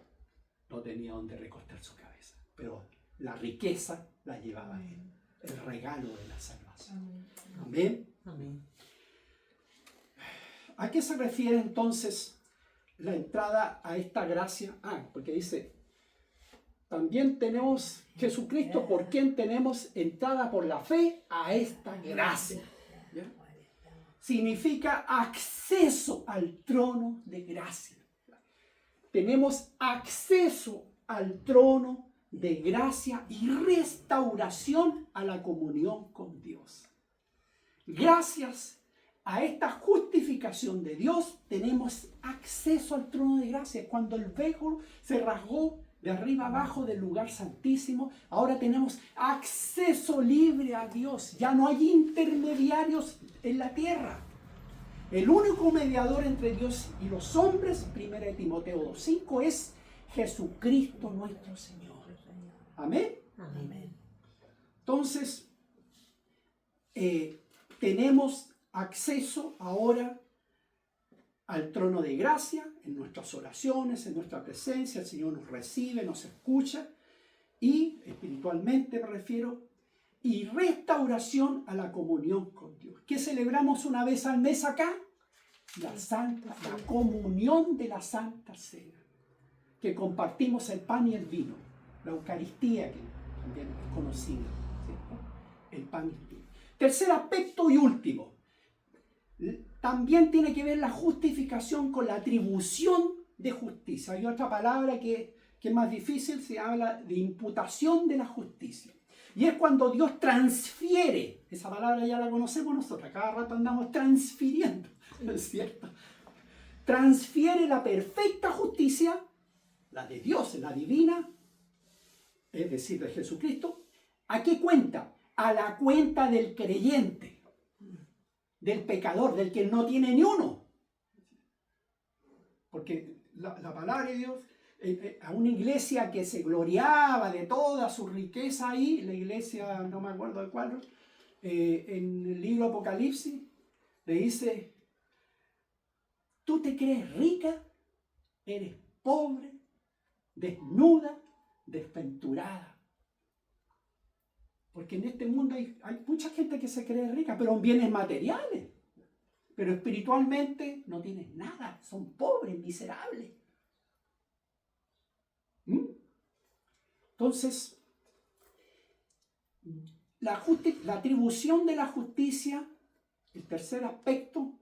no tenía donde recostar su cabeza, pero la riqueza la llevaba él, el regalo de la salvación. Amén. Amén. ¿A qué se refiere entonces la entrada a esta gracia? Porque dice, también tenemos Jesucristo por quien tenemos entrada por la fe a esta gracia. ¿Ya? Significa acceso al trono de gracia. Tenemos acceso al trono de gracia y restauración a la comunión con Dios. Gracias a esta justificación de Dios tenemos acceso al trono de gracia. Cuando el velo se rasgó de arriba abajo del lugar santísimo, ahora tenemos acceso libre a Dios. Ya no hay intermediarios en la tierra. El único mediador entre Dios y los hombres, 1 Timoteo 2:5, es Jesucristo nuestro Señor. Amén. Amén. Entonces, tenemos acceso ahora al trono de gracia en nuestras oraciones, en nuestra presencia. El Señor nos recibe, nos escucha y espiritualmente me refiero, y restauración a la comunión con Dios. ¿Qué celebramos una vez al mes acá? La comunión de la Santa Cena, que compartimos el pan y el vino, la Eucaristía, que también es conocida, ¿cierto? El pan y el vino. Tercer aspecto y último, también tiene que ver la justificación con la atribución de justicia. Hay otra palabra que es más difícil, se habla de imputación de la justicia. Y es cuando Dios transfiere, esa palabra ya la conocemos nosotros, cada rato andamos transfiriendo, ¿no es cierto? Transfiere la perfecta justicia, la de Dios, la divina, es decir, de Jesucristo, ¿a qué cuenta? A la cuenta del creyente, del pecador, del que no tiene ni uno. Porque la palabra de Dios, a una iglesia que se gloriaba de toda su riqueza ahí, la iglesia, no me acuerdo de cuál, en el libro Apocalipsis, le dice, tú te crees rica, eres pobre, desnuda, desventurada. Porque en este mundo hay mucha gente que se cree rica, pero en bienes materiales. Pero espiritualmente no tienen nada, son pobres, miserables. Entonces, la atribución de la justicia, el tercer aspecto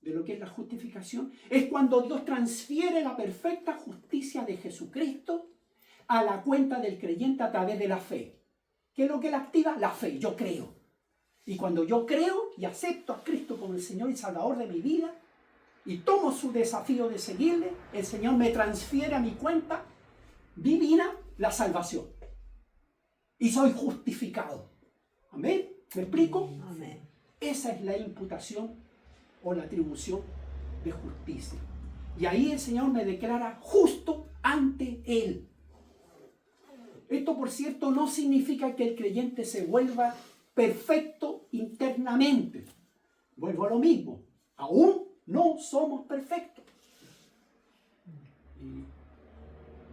de lo que es la justificación, es cuando Dios transfiere la perfecta justicia de Jesucristo a la cuenta del creyente a través de la fe. ¿Qué es lo que la activa? La fe. Yo creo. Y cuando yo creo y acepto a Cristo como el Señor y Salvador de mi vida y tomo su desafío de seguirle, el Señor me transfiere a mi cuenta divina la salvación. Y soy justificado. ¿Amén? ¿Me explico? Amén. Esa es la imputación o la atribución de justicia. Y ahí el Señor me declara justo ante Él. Esto, por cierto, no significa que el creyente se vuelva perfecto internamente. Vuelvo a lo mismo. Aún no somos perfectos. Y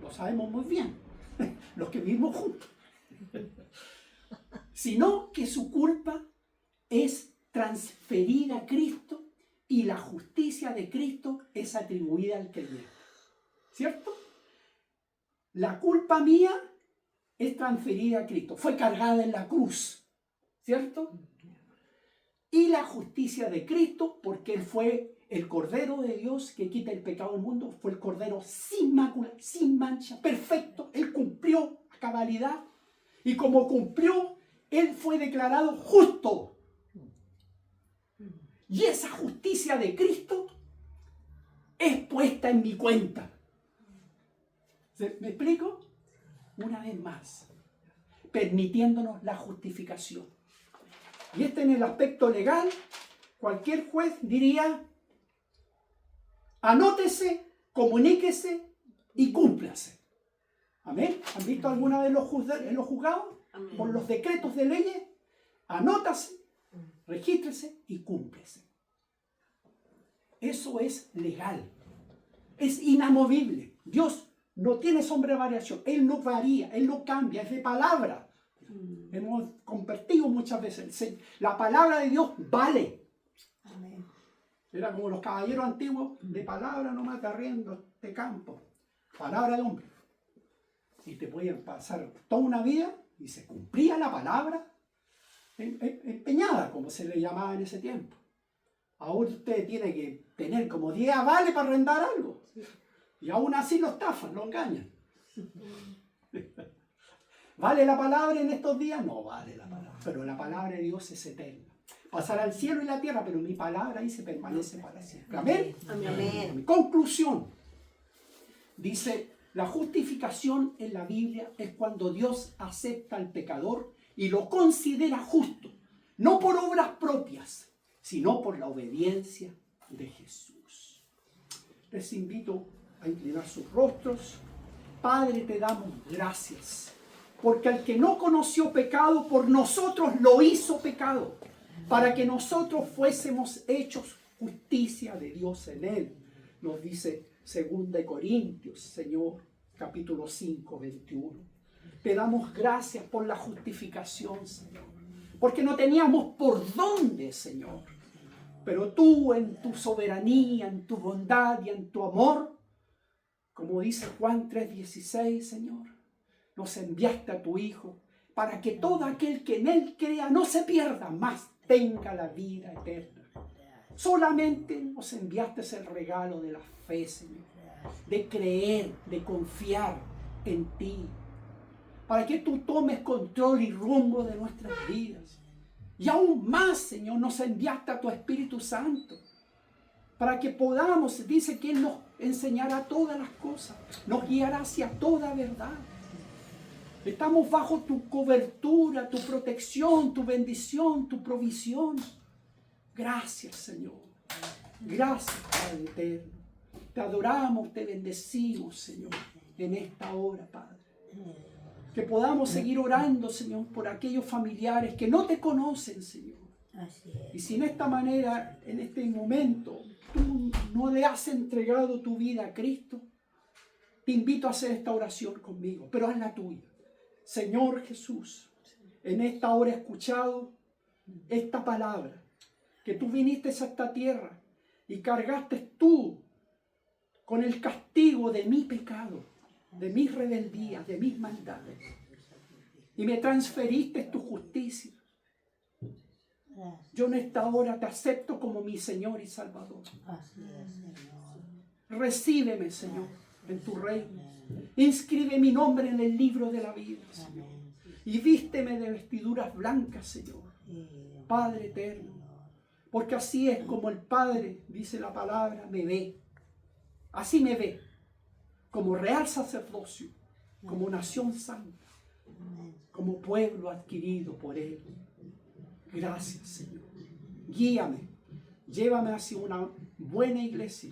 lo sabemos muy bien, los que vivimos juntos. Sino que su culpa es transferida a Cristo y la justicia de Cristo es atribuida al creyente. ¿Cierto? La culpa mía es transferida a Cristo. Fue cargada en la cruz. ¿Cierto? Y la justicia de Cristo, porque Él fue el Cordero de Dios que quita el pecado del mundo, fue el Cordero sin mácula, sin mancha, perfecto. Él cumplió a cabalidad. Y como cumplió, Él fue declarado justo. Y esa justicia de Cristo es puesta en mi cuenta. ¿Me explico? Una vez más, permitiéndonos la justificación. Y en el aspecto legal, cualquier juez diría, anótese, comuníquese y cúmplase. ¿Amén? ¿Han visto alguna vez en los juzgados? Amén. Por los decretos de leyes, anótase, regístrese y cúmplese. Eso es legal. Es inamovible. Dios no tiene sombra de variación. Él no varía, Él no cambia, es de palabra. Hemos compartido muchas veces. La palabra de Dios vale. Amén. Era como los caballeros antiguos, de palabra nomás te arriendo de campo. Palabra de hombre. Y te podían pasar toda una vida y se cumplía la palabra empeñada, como se le llamaba en ese tiempo. Ahora usted tiene que tener como 10 avales para arrendar algo. Y aún así lo estafan, lo engañan. ¿Vale la palabra en estos días? No vale la palabra. Pero la palabra de Dios es eterna. Pasará el cielo y la tierra, pero mi palabra ahí se permanece para siempre. Amén. Amén. Conclusión. Dice, la justificación en la Biblia es cuando Dios acepta al pecador y lo considera justo. No por obras propias, sino por la obediencia de Jesús. Les invito a inclinar sus rostros. Padre, te damos gracias, porque al que no conoció pecado, por nosotros lo hizo pecado, para que nosotros fuésemos hechos justicia de Dios en él. Nos dice 2 Corintios, Señor, capítulo 5, 21. Te damos gracias por la justificación, Señor, porque no teníamos por dónde, Señor. Pero tú, en tu soberanía, en tu bondad y en tu amor, como dice Juan 3:16, Señor, nos enviaste a tu Hijo para que todo aquel que en Él crea no se pierda, mas tenga la vida eterna. Solamente nos enviaste el regalo de la fe, Señor, de creer, de confiar en ti, para que tú tomes control y rumbo de nuestras vidas. Y aún más, Señor, nos enviaste a tu Espíritu Santo, para que podamos, dice que Él nos enseñará todas las cosas, nos guiará hacia toda verdad. Estamos bajo tu cobertura, tu protección, tu bendición, tu provisión. Gracias, Señor. Gracias, Padre eterno. Te adoramos, te bendecimos, Señor, en esta hora, Padre. Que podamos seguir orando, Señor, por aquellos familiares que no te conocen, Señor. Y si en esta manera, en este momento, tú no le has entregado tu vida a Cristo, te invito a hacer esta oración conmigo, pero haz la tuya. Señor Jesús, en esta hora he escuchado esta palabra, que tú viniste a esta tierra y cargaste tú con el castigo de mi pecado, de mis rebeldías, de mis maldades, y me transferiste tu justicia. Yo en esta hora te acepto como mi Señor y Salvador. Recíbeme, Señor, en tu reino. Inscribe mi nombre en el libro de la vida, Señor. Y vísteme de vestiduras blancas, Señor. Padre eterno. Porque así es como el Padre, dice la palabra, me ve. Así me ve. Como real sacerdocio. Como nación santa. Como pueblo adquirido por Él. Gracias, Señor. Guíame. Llévame hacia una buena iglesia.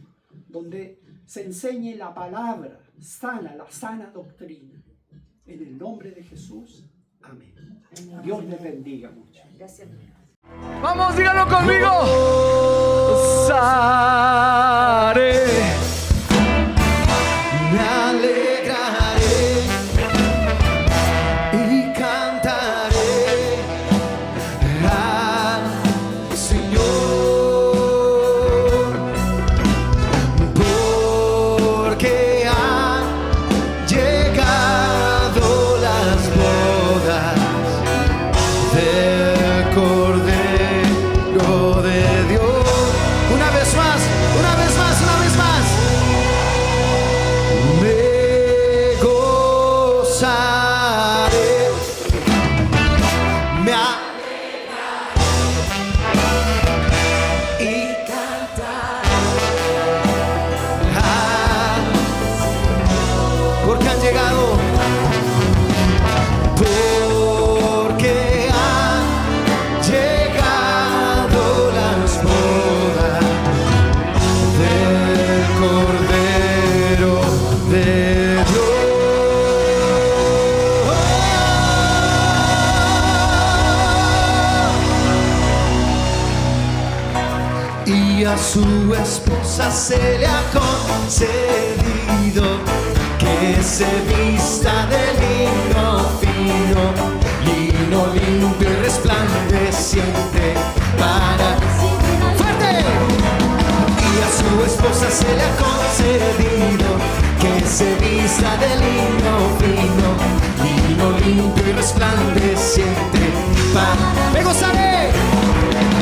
Donde se enseñe la palabra sana, la sana doctrina. En el nombre de Jesús. Amén. Dios les bendiga mucho. Gracias. Vamos, díganlo conmigo. Gozaré, me alegraré y cantaré al Señor, porque han llegado las bodas del Cordero de Dios. Una vez más, una vez más, una vez más. Me gozaré, me alegraré y cantaré, porque han llegado. Porque han llegado las bodas del Cordero de Dios. Y a su esposa se le ha concedido que se vista de lino fino, lino limpio y resplandeciente para fuerte. Y a su esposa se le ha concedido que se vista de lino fino, lino limpio y resplandeciente para. Me gozaré,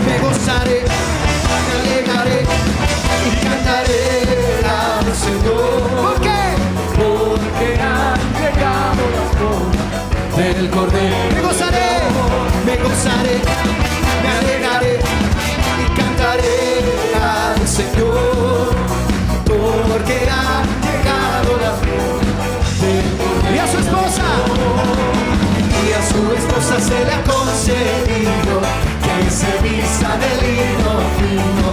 me gozaré, me alegraré y cantaré al Señor. ¿Por qué? Porque han llegado las bodas del Cordero. Me gozaré, me alegraré y cantaré al Señor, porque han llegado las bodas del Cordero. Y a su esposa se le ha concedido que se vista de lino fino,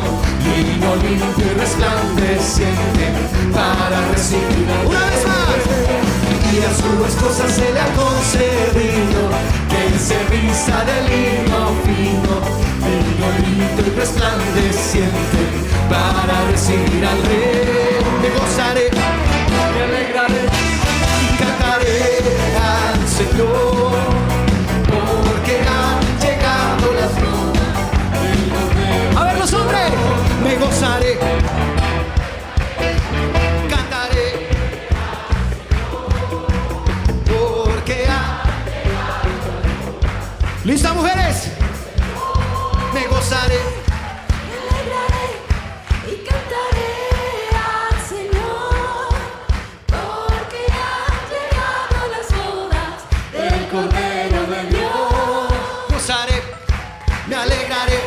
lino limpio y resplandeciente para recibir. Una vez más. Y a su esposa se le ha concedido que se vista de lino fino, lino limpio y resplandeciente para recibir al Rey. Me gozaré, me alegraré y cantaré al Señor, porque han llegado las bodas del Cordero. A ver los hombres, me gozaré, cantaré, porque han. ¿Listas, mujeres? Me gozaré, Me alegraré y cantaré al Señor, porque han llegado las bodas del Cordero de Dios. gozaré, me alegraré